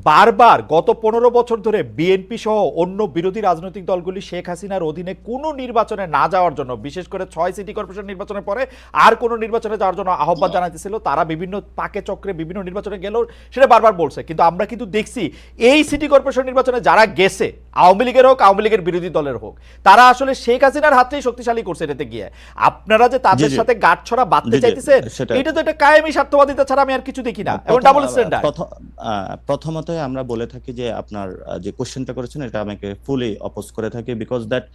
বারবার গত 15 বছর ধরে বিএনপি সহ অন্য বিরোধী রাজনৈতিক দলগুলি শেখ হাসিনার অধীনে কোনো নির্বাচনে না যাওয়ার জন্য, বিশেষ করে 6 সিটি কর্পোরেশন নির্বাচনের পরে আর কোনো নির্বাচনে যাওয়ার জন্য আহ্বান জানাতেছিল। তারা বিভিন্ন পাকে চক্রে বিভিন্ন নির্বাচনে গেলেও সেটা বারবার বলছে, কিন্তু আমরা কিন্তু দেখছি এই সিটি কর্পোরেশন নির্বাচনে যারা গেছে, আওয়ামী লীগের হোক আওয়ামী লীগের বিরোধী দলের হোক, তারা আসলে শেখ হাসিনার হাতেই শক্তিশালী করছে এটাতে গিয়ে। আপনারা যে তাদের সাথে গাঁটছড়া বাঁধতে চাইতেছেন, এটা তো একটা কায়েমি স্বার্থবাদিতা ছাড়া আমি আর কিছু দেখি না, এবং ডাবল স্ট্যান্ডার্ড। প্রথমতই আমরা বলে থাকি যে আপনার যে কোশ্চেনটা করেছেন এটা আমাকে ফুলি অপোজ করে থাকি, বিকজ দ্যাট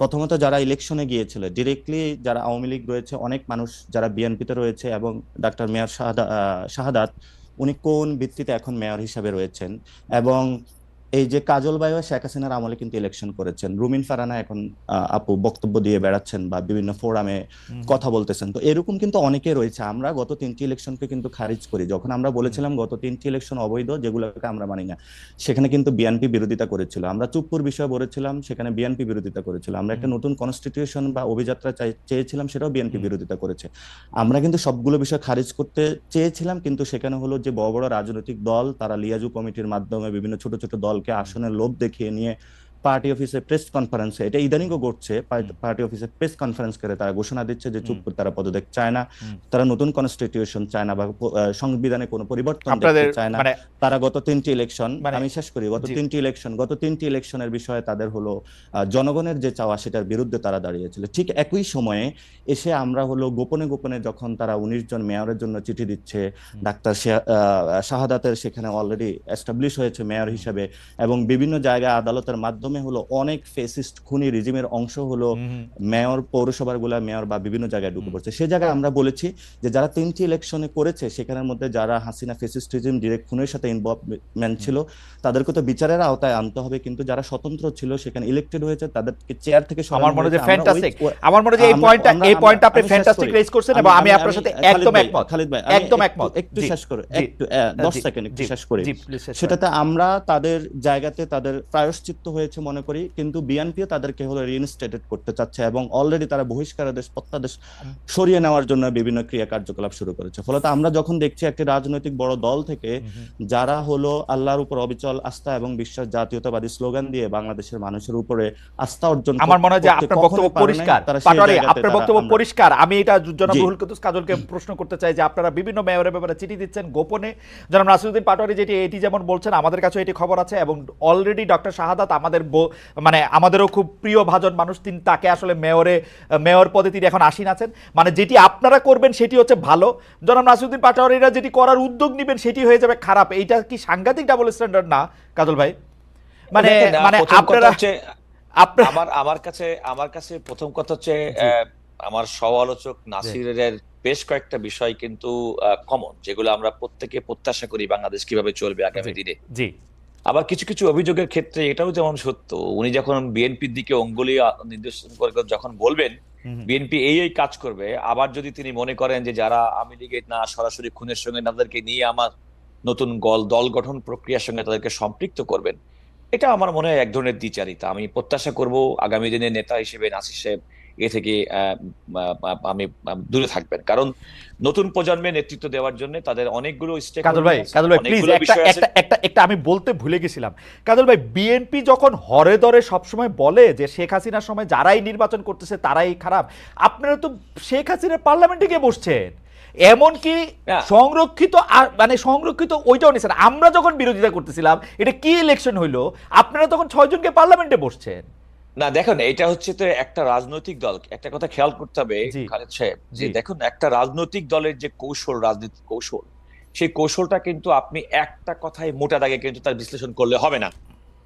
প্রথমত যারা ইলেকশনে গিয়েছিল ডিরেক্টলি, যারা আওয়ামী লীগ রয়েছে, অনেক মানুষ যারা বিএনপিতে রয়েছে, এবং ডাক্তার মেয়র শাহাদাত উনি কোন ভিত্তিতে এখন মেয়র হিসাবে রয়েছেন, এবং এই যে কাজল ভাইও শেখ হাসিনার আমলে কিন্তু ইলেকশন করেছেন, রুমিন ফারানা এখন আপু বক্তব্য দিয়ে বেড়াচ্ছেন বা বিভিন্ন ফোরামে কথা বলতেছেন, তো এরকম কিন্তু অনেকে রয়েছে। আমরা গত 3টি ইলেকশনকে কিন্তু খারিজ করি, যখন আমরা বলেছিলাম গত 3টি ইলেকশন অবৈধ, যেগুলোকে আমরা মানি না, সেখানে কিন্তু বিএনপি বিরোধিতা করেছিল। আমরা চুপ্পুর বিষয়ে বলেছিলাম, সেখানে বিএনপি বিরোধিতা করেছিল। আমরা একটা নতুন কনস্টিটিউশন বা অভিযাত্রা চেয়েছিলাম, সেটাও বিএনপি বিরোধিতা করেছে। আমরা কিন্তু সবগুলো বিষয় খারিজ করতে চেয়েছিলাম, কিন্তু সেখানে হলো যে বড় বড় রাজনৈতিক দল তারা লিয়াজু কমিটির মাধ্যমে বিভিন্ন ছোট ছোট দলকে আসনের লোভ দেখিয়ে নিয়ে পার্টি অফিসে প্রেস কনফারেন্সে, এটা ইদানিংও ঘটছে, পার্টি অফিসে প্রেস কনফারেন্স করে তারা ঘোষণা দিচ্ছে যে চুপ তারা পদত্যাগ চায় না, তারা নতুন কনস্টিটিউশন চায় না, বা সংবিধানে কোনো পরিবর্তন দেখতে চায় না। তারা গত 3টি ইলেকশন, আমি শেষ করি, গত 3টি ইলেকশনের বিষয়ে তাদের হলো জনগণের যে চাওয়া সেটার বিরুদ্ধে তারা দাঁড়িয়েছিল। ঠিক একই সময়ে এসে আমরা হলো গোপনে গোপনে যখন তারা 19 জন মেয়রের জন্য চিঠি দিচ্ছে, ডাক্তার শাহাদাতের সেখানে অলরেডি এস্টাবলিশ হয়েছে মেয়র হিসেবে, এবং বিভিন্ন জায়গায় আদালতের মাধ্যমে হলো অনেক ফেসিস্ট খুনি রিজিমের অংশ হলো মেয়র, পৌরসভার গুলা মেয়র বা বিভিন্ন জায়গায় ঢুকে পড়ছে। সে জায়গায় আমরা বলেছি যে যারা 3টি ইলেকশনে করেছে, সেখানের মধ্যে যারা হাসিনা ফেসিস্ট রিজিম ডিরেক্ট খুনের সাথে ইনভলভমেন্ট ছিল, তাদেরকে তো বিচারের আওতায় আনতে হবে, কিন্তু যারা স্বতন্ত্র ছিল সেখানে ইলেক্টেড হয়েছে তাদেরকে চেয়ার থেকে সরানো। আমার মনে হয় ফ্যান্টাস্টিক, আমার মনে হয় এই পয়েন্টটা আপনি ফ্যান্টাস্টিক রেজ করছেন, এবং আমি আপনার সাথে একদম একমত। খালিদ ভাই একদম একমত। একটু শেষ করে, একটু 10 সেকেন্ড একটু শেষ করে, সেটাতে আমরা তাদের জায়গাতে তাদের প্রায়শ্চিত্ত হয়েছে মনে করি, কিন্তু বিএনপিও তাদেরকে হলো রিইনস্টেটেড করতে চাচ্ছে, এবং অলরেডি তারা বহিষ্কারাদেশ প্রত্যাদেশ সরিয়ে নেওয়ার জন্য বিভিন্ন ক্রিয়া কার্যকলাপ শুরু করেছে। ফলত আমরা যখন দেখছি একটি রাজনৈতিক বড় দল থেকে যারা হলো আল্লাহর উপর অবিচল আস্থা এবং বিশ্বাস, জাতীয়তাবাদী স্লোগান দিয়ে বাংলাদেশের মানুষের উপরে আস্থা অর্জন, আমার মনে হয় যে আপনার বক্তব্য পরিষ্কার, পাটোয়ারি আপনার বক্তব্য পরিষ্কার। আমি এটা জনাব রুহুল কুদ্দুস কাজলকে প্রশ্ন করতে চাই যে আপনারা বিভিন্ন মেয়রের ব্যাপারে চিঠি দিচ্ছেন গোপনে, জনাব নাসিরউদ্দিন পাটোয়ারি এটি যেমন বলছেন, আমাদের কাছে এটি খবর আছে, এবং অলরেডি ডক্টর শাহাদাত আমাদেরও খুব প্রিয় ভাজন মানুষ, তিনি তাকে আসলে মেয়র পদে তিনি এখন আসীন আছেন। মানে যেটি আপনারা করবেন সেটি হচ্ছে ভালো, জনাব নাসিরউদ্দিন পাটোয়ারিরা যেটি করার উদ্যোগ নেবেন সেটি হয়ে যাবে খারাপ। এইটা কি সাংঘাতিক ডাবল স্ট্যান্ডার্ড না কাজল ভাই? মানে আপনারা আমার কাছে প্রথম কথা হচ্ছে, আমার সমালোচক নাসিরের বেশ কয়েকটা বিষয় কিন্তু কমন, যেগুলো আমরা প্রত্যেকে প্রত্যাশা করি বাংলাদেশ কিভাবে চলবে আগামী দিনে। জি, আবার কিছু কিছু অভিযোগের ক্ষেত্রে এটাও যেমন সত্য, উনি যখন বিএনপির দিকে অঙ্গুলি নির্দেশন করে যখন বলবেন বিএনপি এই কাজ করবে, আবার যদি তিনি মনে করেন যে যারা আওয়ামী লীগের না সরাসরি খুনের সঙ্গে তাদেরকে নিয়ে আমার নতুন দল গঠন প্রক্রিয়ার সঙ্গে তাদেরকে সম্পৃক্ত করবেন, এটা আমার মনে হয় এক ধরনের দ্বিচারিতা। আমি প্রত্যাশা করব আগামী দিনে নেতা হিসেবে নাসির সাহেব এ থেকে আমি দূরে থাকবেন, কারণ নতুন প্রজন্মের নেতৃত্ব দেওয়ার জন্য তাদের অনেকগুলো কাজল ভাই প্লিজ একটা আমি বলতে ভুলে গেছিলাম। কাজল ভাই, বিএনপি যখন হরে ধরে সবসময় বলে যে শেখ হাসিনার সময় যারাই নির্বাচন করতেছে তারাই খারাপ, আপনারা তো শেখ হাসিনার পার্লামেন্টে গিয়ে বসছেন, এমনকি সংরক্ষিত ওইটাও নিছেন। আমরা যখন বিরোধিতা করতেছিলাম এটা কি ইলেকশন হইলো, আপনারা তখন 6 জনকে পার্লামেন্টে বসছেন। না দেখুন, এটা হচ্ছে তো একটা রাজনৈতিক দল, একটা কথা খেয়াল করতে হবে খালেদ সাহেব, যে দেখুন একটা রাজনৈতিক দলের যে কৌশল, রাজনৈতিক কৌশল, সেই কৌশলটা কিন্তু আপনি একটা কথায় মোটা দাগে কিন্তু তার বিশ্লেষণ করলে হবে না।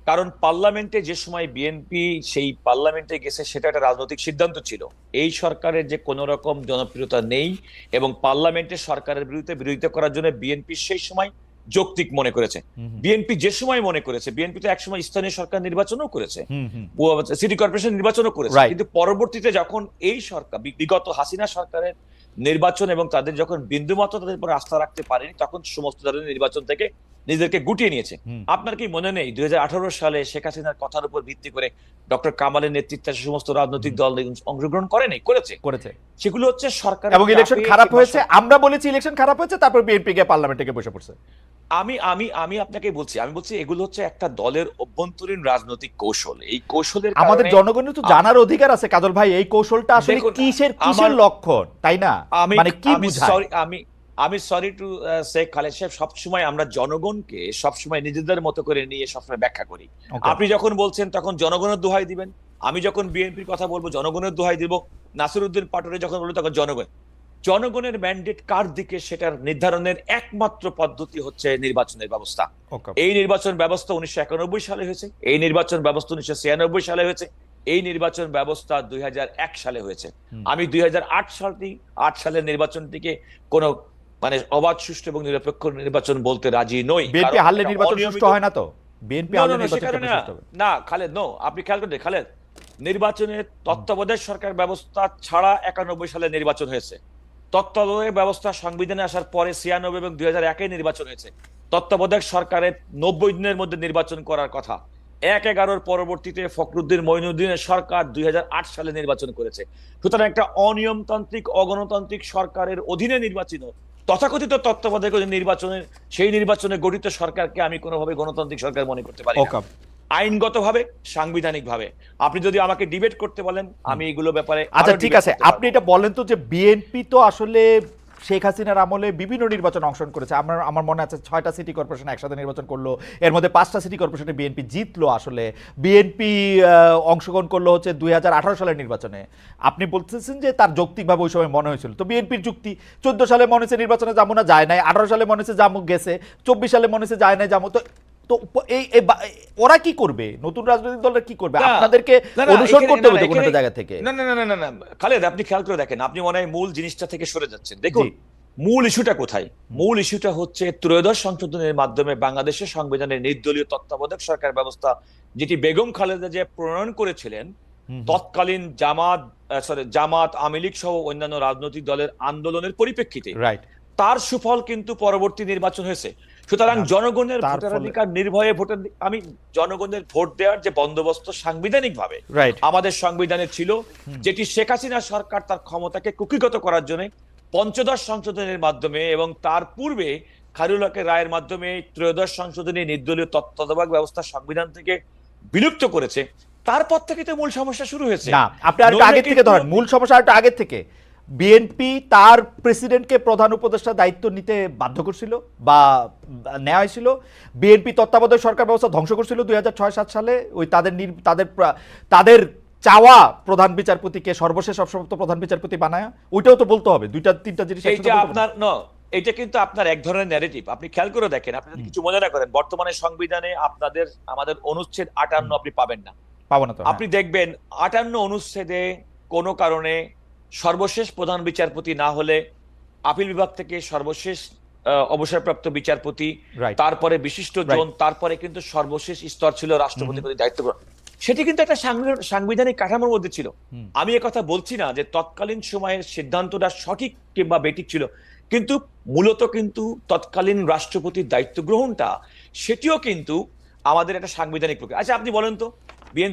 কারণ পার্লামেন্টে যে সময় বিএনপি সেই পার্লামেন্টে গেছে সেটা একটা রাজনৈতিক সিদ্ধান্ত ছিল। এই সরকারের যে কোনো রকম জনপ্রিয়তা নেই, এবং পার্লামেন্টে সরকারের বিরুদ্ধে বিরোধিতা করার জন্য বিএনপি সেই সময় যৌক্তিক মনে করেছে। বিএনপি যে সময় মনে করেছে, বিএনপি তো একসময় স্থানীয় সরকার নির্বাচনও করেছে, সিটি কর্পোরেশন নির্বাচনও করেছে, কিন্তু পরবর্তীতে যখন এই সরকার বিগত হাসিনা সরকারের নির্বাচন এবং তাদের যখন বিন্দুমাত্র তাদের উপর আস্থা রাখতে পারেনি, তখন সমস্ত ধরনের নির্বাচন থেকে নিজেদেরকে গুটিয়ে নিয়েছে। হুম। আপনার কি মনে নেই 2018 সালে শেখ হাসিনার কথার উপর ভিত্তি করে ডক্টর কামালের নেতৃত্বে সে সমস্ত রাজনৈতিক দল অংশগ্রহণ করেনি, করেছে। সেগুলো হচ্ছে সরকার এবং ইলেকশন খারাপ হয়েছে, আমরা বলেছি ইলেকশন খারাপ হয়েছে, তারপর বিএনপি কে পার্লামেন্টে গিয়ে বসে পড়ছে। আমি আমি আমি আপনাকে বলছি, এগুলো হচ্ছে একটা দলের অভ্যন্তরীণ রাজনৈতিক কৌশল। এই কৌশলের আমাদের কারণে জনগণের তো জানার অধিকার আছে কাজল ভাই, এই কৌশলটা আসলে দেখুন, কিসের আমার- লক্ষণ, তাই না? মানে কি আমি বুঝায়? সরি আমি সরি টু সে খালেদ সাহেব, সবসময় আমরা জনগণকে সবসময় নিজেদের মতো করে নিয়ে সবসময় ব্যাখ্যা করি। Okay. আপনি যখন বলছেন তখন জনগণের দোহাই দিবেন, আমি যখন বিএনপির কথা বলবো জনগণের দোহাই দিব, নাসিরউদ্দিন পাটোয়ারি যখন বলবো তখন জনগণের ম্যান্ডেট কার দিকে সেটার নির্ধারণের একমাত্র পদ্ধতি হচ্ছে নির্বাচনের ব্যবস্থা। Okay. এই নির্বাচন ব্যবস্থা 1991 সালে হয়েছে, এই নির্বাচন ব্যবস্থা 1996 সালে হয়েছে, এই নির্বাচন ব্যবস্থা 2001 সালে হয়েছে। আমি 2008 সালের নির্বাচনটিকে কোনো মানে অবাধ, সুষ্ঠু এবং নিরপেক্ষ নির্বাচন বলতে রাজি নই। বিএনপি হারলে এটা নির্বাচন অনিয়মিত- সুষ্ঠু হয় না তো? বিএনপি No, no, হারলে no, নির্বাচন সেখানে কেন না। সুষ্ঠু হবে? না খালেদ, নো, আপনি খেয়াল করতে খালেদ, নির্বাচনের তত্ত্বাবধায়ক সরকার ব্যবস্থা ছাড়া 91 সালে নির্বাচন হয়েছে। তত্ত্বাবধায়ক ব্যবস্থা সংবিধানে আসার পরে 96 এবং 2001 নির্বাচন হয়েছে। তত্ত্বাবধায়ক সরকারের 90 দিনের মধ্যে নির্বাচন করার কথা। 1/11 পরবর্তীতে ফখরুদ্দিন মঈনুদ্দিনের সরকার 2008 সালে নির্বাচন করেছে। সুতরাং একটা অনিয়মতান্ত্রিক, অগণতান্ত্রিক সরকারের অধীনে নির্বাচিত তথাকথিত তত্ত্বাবধায়ক নির্বাচনের সেই নির্বাচনে গঠিত সরকারকে আমি কোনোভাবে গণতান্ত্রিক সরকার মনে করতে পারি না। Okay. আইনগতভাবে, সাংবিধানিকভাবে। আপনি যদি আমাকে ডিবেট করতে বলেন, আমি এগুলো ব্যাপারে আচ্ছা আরো ঠিক debate আছে, করতে পারবো। আপনি এটা বলেন তো যে বিএনপি তো আসলে শেখ হাসিনার আমলে বিভিন্ন নির্বাচন অংশগ্রহণ করেছে। আমার মনে আছে 6টা সিটি কর্পোরেশন একসাথে নির্বাচন করলো, এর মধ্যে 5টা সিটি কর্পোরেশনে বিএনপি জিতলো। আসলে বিএনপি অংশগ্রহণ করলো হচ্ছে 2018 সালের নির্বাচনে। আপনি বলতেছেন যে তার যৌক্তিকভাবে ওই সময় মনে হয়েছিল, তো বিএনপির যুক্তি 14 সালে মনে হয়েছে নির্বাচনে যাবো না, যায় নাই। 18 সালে মনে হয়েছে যাবো, গেছে। 24 সালে মনে হয়েছে যায় নাই, যাবো। তো ওরা কি করবে? নতুন রাজনৈতিক দলরা কি করবে? না, আপনাদেরকে না, না, অনুসরণ এখানে- করতে না, হবে না, তো কোনো এখানে- জায়গা থেকে। না না না না না না খালেদ, আপনি খেয়াল করে দেখেন, আপনি মনে হয় মূল জিনিসটা থেকে সরে যাচ্ছেন। দেখুন জি। মূল ইস্যুটা কোথায়। মূল ইস্যুটা হচ্ছে ত্রয়োদশ সংশোধনের মাধ্যমে বাংলাদেশের সংবিধানের নির্দলীয় তত্ত্বাবধায়ক সরকার ব্যবস্থা, যেটি বেগম খালেদা জিয়া প্রণয়ন করেছিলেন তৎকালীন জামাত, আওয়ামী লীগ সহ অন্যান্য রাজনৈতিক দলের আন্দোলনের পরিপ্রেক্ষিতে। রাইট। তার সুফল কিন্তু পরবর্তী নির্বাচন হয়েছে। সুতরাং জনগণের তার ভোটাধিকার নির্ভয়ে আমি জনগণের ভোট দেওয়ার যে বন্দোবস্ত সাংবিধানিক ভাবে রাইট। আমাদের সংবিধানে ছিল, যেটি শেখ হাসিনা সরকার তার ক্ষমতাকে কুক্ষিগত করার জন্য পঞ্চদশ সংশোধনের মাধ্যমে এবং তার পূর্বে খায়রুল হকের রায়ের মাধ্যমে ত্রয়োদশ সংশোধনী নির্দলীয় তত্ত্বাবধায়ক ব্যবস্থা সংবিধান থেকে বিলুপ্ত করেছে। তারপর থেকে তো মূল সমস্যা শুরু হয়েছে। না, আপনি আরেকটু আগে থেকে ধরেন, মূল সমস্যা আরেকটু আগে থেকে। বিএনপি তার প্রেসিডেন্টকে প্রধান উপদেষ্টা দায়িত্ব নিতে বাধ্য করছিল বা নেওয়া হয়েছিল। বিএনপি তত্ত্বাবধায়ক সরকার ব্যবস্থা ধ্বংস করছিল 2006-7 সালে। ওই তাদের চাওয়া প্রধান বিচারপতিকে সর্বশেষ অবসরপ্রাপ্ত প্রধান বিচারপতি বানায়। ওইটাও তো বলতে হবে, 2-3টা জিনিস একসাথে এইটা বলতে হবে। আপনার এটা কিন্তু আপনার এক ধরনের ন্যারেটিভ। আপনি খেয়াল করে দেখেন, আপনি যদি কিছু মনে না করেন, বর্তমানে সংবিধানে আমাদের অনুচ্ছেদ 58 আপনি পাবেন না। পাবো না তো। আপনি দেখবেন 58 অনুচ্ছেদে কোনো কারণে সর্বশেষ প্রধান বিচারপতি না হলে আপিল বিভাগ থেকে সর্বশেষ অবসরপ্রাপ্ত বিচারপতি, Right. তারপরে বিশিষ্ট জন, তারপরে কিন্তু সর্বশেষ স্তর ছিল রাষ্ট্রপতির প্রতি দায়িত্ব গ্রহণ। সেটি কিন্তু একটা সাংবিধানিক কাঠামোর মধ্যে ছিল। আমি কথা বলছি না যে তৎকালীন সময়ের সিদ্ধান্তটা সঠিক কিংবা বেঠিক ছিল, কিন্তু মূলত কিন্তু তৎকালীন রাষ্ট্রপতির দায়িত্ব গ্রহণটা সেটিও কিন্তু আমাদের একটা সাংবিধানিক প্রক্রিয়া। আচ্ছা আপনি বলেন তো,